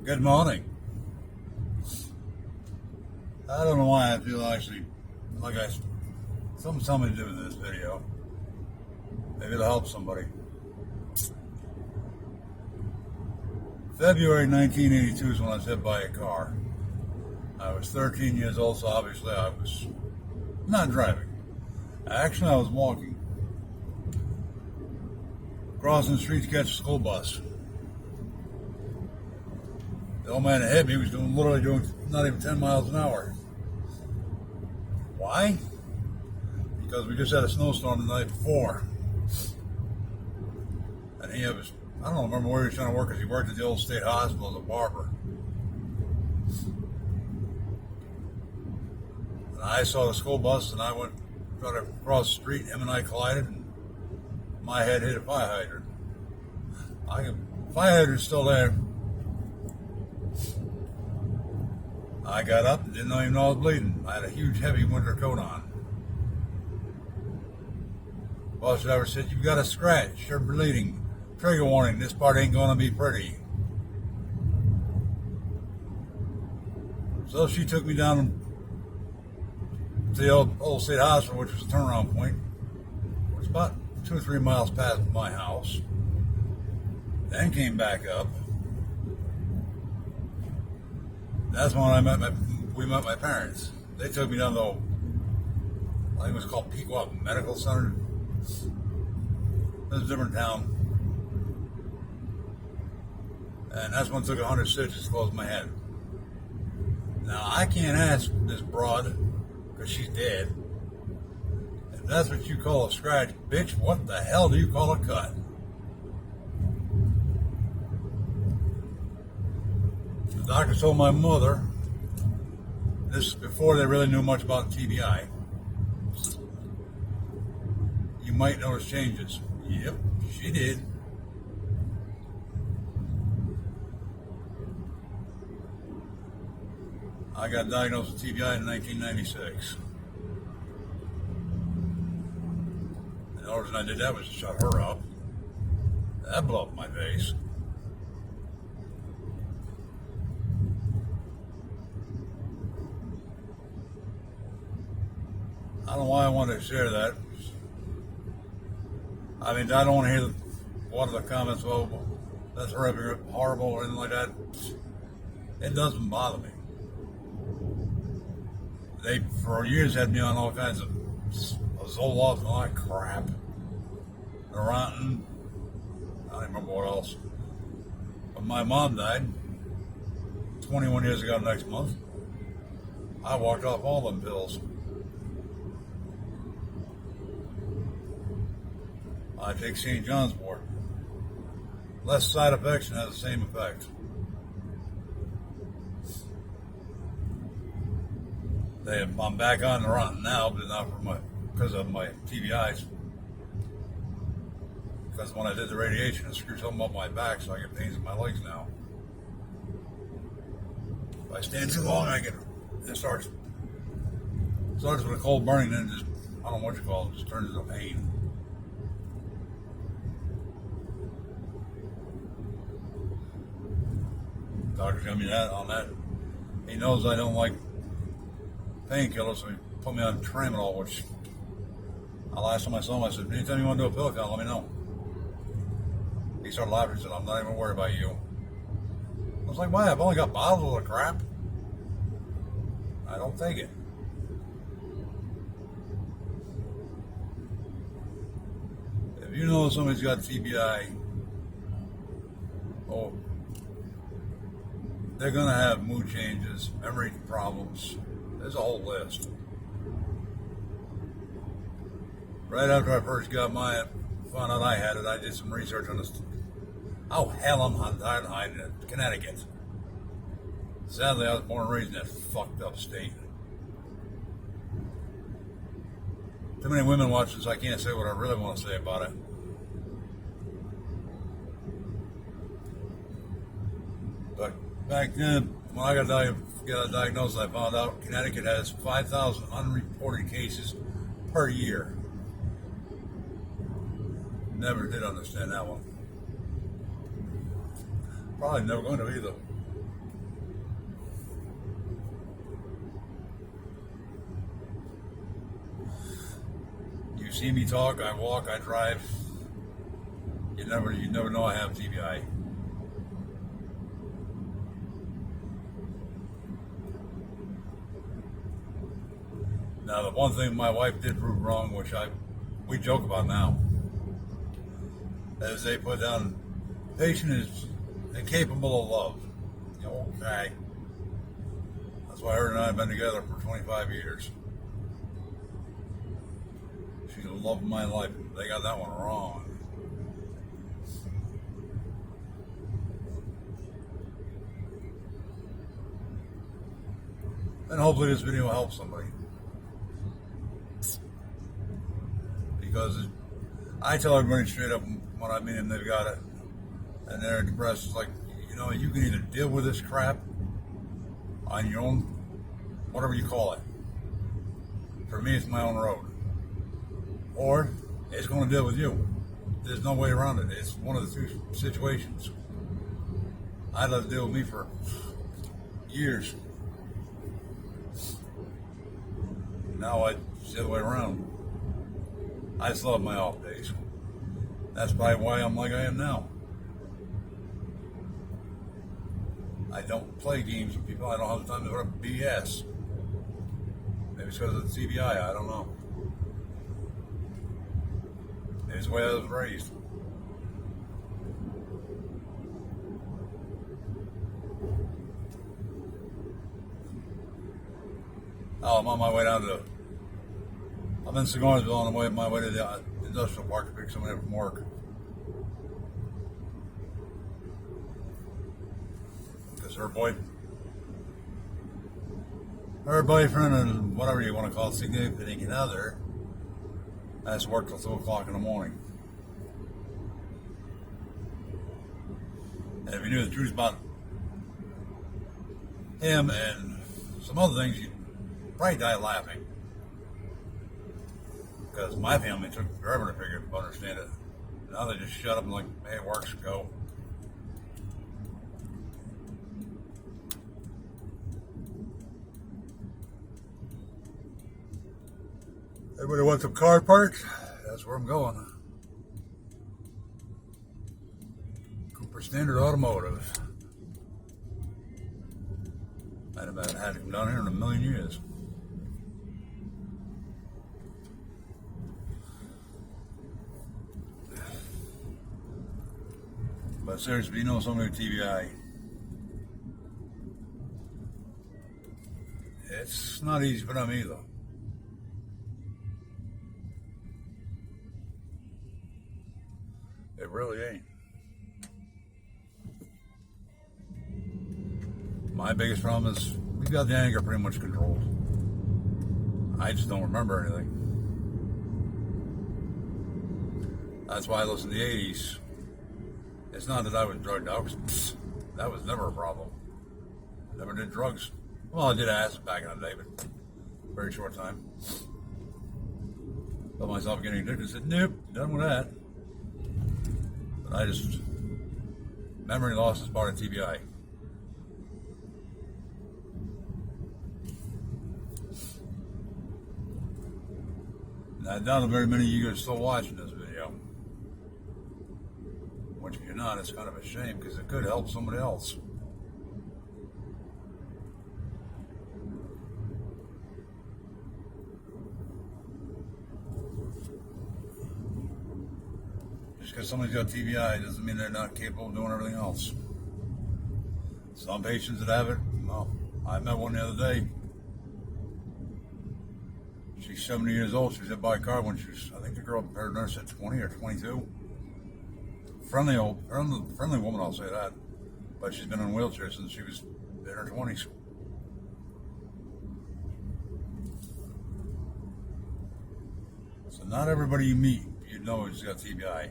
Good morning. I don't know why I feel actually like something to do with this video. Maybe it'll help somebody. February 1982 is when I was hit by a car. I was 13 years old, so obviously I was not driving. Actually, I was walking. Crossing the street to catch a school bus. The old man that hit me was literally doing not even 10 miles an hour. Why? Because we just had a snowstorm the night before. And I don't remember where he was trying to work, because he worked at the old state hospital as a barber. And I saw the school bus, and I went trying to cross the street. Him and I collided, and my head hit a fire hydrant. Fire hydrant's still there. I got up and didn't even know I was bleeding. I had a huge, heavy winter coat on. Bus driver said, "You've got a scratch. You're bleeding. Trigger warning. This part ain't going to be pretty." So she took me down to the old state hospital, which was a turnaround point. It was about 2 or 3 miles past my house. Then came back up. That's when we met my parents. They took me down to, I think it was called Pequot Medical Center. It was a different town. And that's when it took 100 stitches to close my head. Now, I can't ask this broad, because she's dead, if that's what you call a scratch. Bitch, what the hell do you call a cut? The doctor told my mother, this is before they really knew much about TBI, "You might notice changes." Yep, she did. I got diagnosed with TBI in 1996. And the only reason I did that was to shut her up. That blew up my face. I don't know why I wanted to share that. I mean, I don't want to hear one of the comments, "Oh, that's horrible," or anything like that. It doesn't bother me. They, for years, had me on all kinds of Zoloft and all that crap. Neurontin. I don't remember what else. When my mom died 21 years ago next month, I walked off all them pills. I take St. John's wort. Less side effects and has the same effect. I'm back on Neurontin now, but not because of my TBIs. Because when I did the radiation, it screwed something up my back, so I get pains in my legs now. If I stand too long, it starts with a cold burning, then just, I don't know what you call it, just turns into pain. Doctor got me on that. He knows I don't like painkillers, so he put me on Tramadol, which last time I saw him, I said, "Anytime you want to do a pill count, let me know." He started laughing and said, "I'm not even worried about you." I was like, "Why? I've only got bottles of the crap. I don't take it." If you know somebody's got TBI, oh, they're going to have mood changes, memory problems. There's a whole list. Right after I first got found out I had it, I did some research on this. Oh, hell, I'm hiding in Connecticut. Sadly, I was born and raised in that fucked up state. Too many women watch this, I can't say what I really want to say about it. But back then, when I got diagnosed, I found out Connecticut has 5,000 unreported cases per year. Never did understand that one. Probably never going to either. see me talk, I walk, I drive. You never know I have TBI. Now, the one thing my wife did prove wrong, which we joke about now, is they put down, patient is incapable of love. Okay. That's why her and I have been together for 25 years. She's the love of my life. They got that one wrong. And hopefully this video helps somebody. Because I tell everybody straight up when I meet them they've got it and they're depressed. It's like, you can either deal with this crap on your own, whatever you call it. For me, it's my own road. Or it's going to deal with you. There's no way around it. It's one of the two situations. I let it deal with me for years. Now it's the other way around. I just love my off days. That's probably why I'm like I am now. I don't play games with people. I don't have the time to put up BS. Maybe it's because of the TBI. I don't know. Maybe it's the way I was raised. Oh, I'm on my way down to. I'm in Cigarsville on my way to the industrial park to pick somebody up from work. Because her boyfriend, and whatever you want to call it, significant other, has to work till 2 o'clock in the morning. And if you knew the truth about him and some other things, you'd probably die laughing. Because my family took forever to understand it. Now they just shut up and like, hey, it works, go. Everybody wants some car parts? That's where I'm going. Cooper Standard Automotive. I'd have had to come down here in a million years. But seriously, somebody with TBI, it's not easy for them either. It really ain't. My biggest problem is we've got the anger pretty much controlled. I just don't remember anything. That's why I listen to the 80s. It's not that I was drugged out. That was never a problem. Never did drugs. Well, I did acid back in the day, but very short time. Felt myself getting addicted. I said, nope, done with that. But memory loss is part of TBI. Now, I doubt very many of you are still watching this video. Which, if you're not, it's kind of a shame because it could help somebody else. Just because somebody's got TBI doesn't mean they're not capable of doing everything else. Some patients that have it, well, I met one the other day. She's 70 years old. She was hit by a car when she was, I think the girl compared nurse at 20 or 22. Friendly woman, I'll say that. But she's been in a wheelchair since she was in her 20s. So not everybody you meet, you know has got TBI.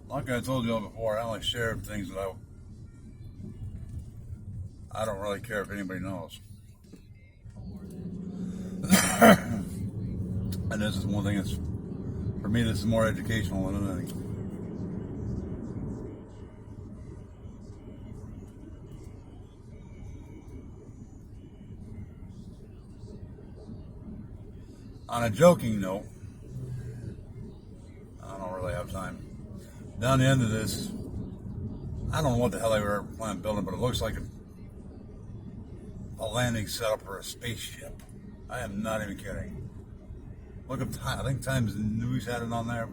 Like I told you all before, I only share things that I don't really care if anybody knows. And this is one thing that's, for me, this is more educational than anything. On a joking note, I don't really have time. Down the end of this, I don't know what the hell they were planning building, but it looks like a landing setup for a spaceship. I am not even kidding. Look at time. I think Times News had it on there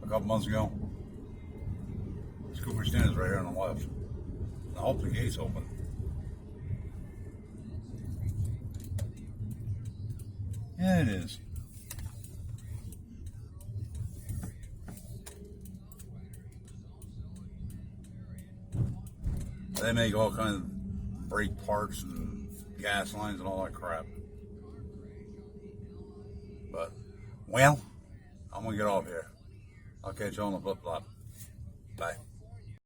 a couple months ago. Cooper Stand is right here on the left. I hope the gate's open. Yeah, it is. They make all kinds of brake parts and gas lines and all that crap. But, well, I'm going to get off here. I'll catch you on the flip flop. Bye.